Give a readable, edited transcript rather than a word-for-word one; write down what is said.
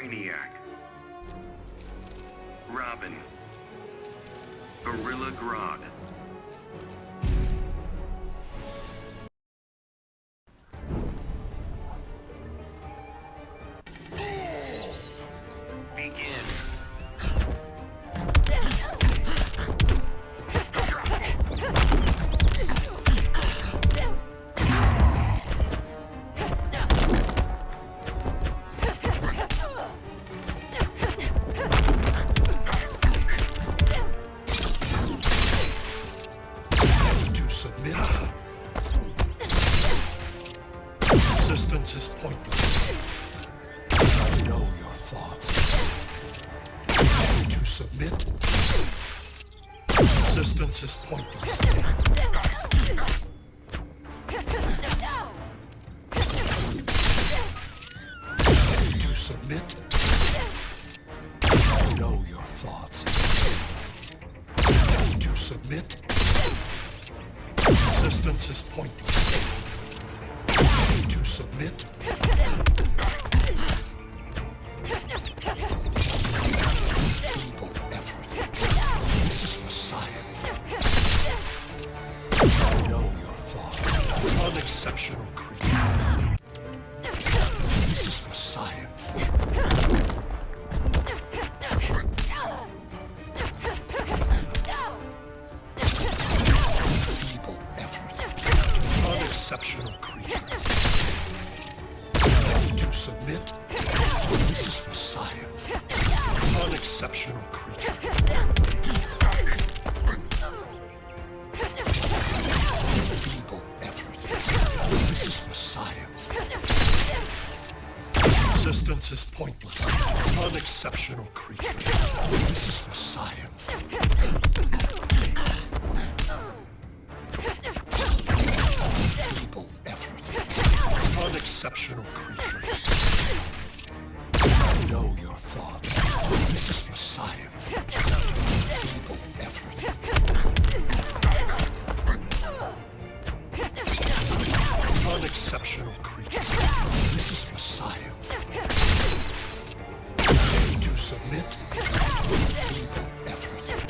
Brainiac, Robin, Gorilla Grodd, begin. Resistance is pointless. I know your thoughts. To submit. Resistance is pointless. To submit. I know your thoughts. To submit. Resistance is pointless. To submit. Feeble effort. This is for science. I know your thoughts. Unexceptional creature. This is for science. Feeble effort. Unexceptional creature. To submit. This is for science. Unexceptional creature. Feeble effort. This is for science. Resistance is pointless. Unexceptional creature. This is for science. Feeble effort. Unexceptional creature. I know your thoughts. This is for science. Feeble effort. Unexceptional creature. This is for science. To submit. Feeble effort.